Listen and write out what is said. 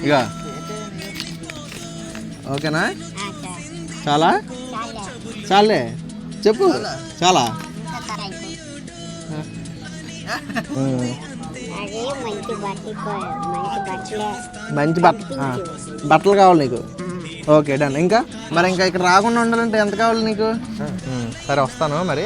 ఇక ఓకేనా? చాలా చాలే చెప్పు. చాలా మంచి బట్టలు కావాలి నీకు. Okay done. ఇంకా మరి ఇంకా ఇక్కడ రాకుండా ఉండాలంటే ఎంత కావాలి నీకు? సరే వస్తాను మరి.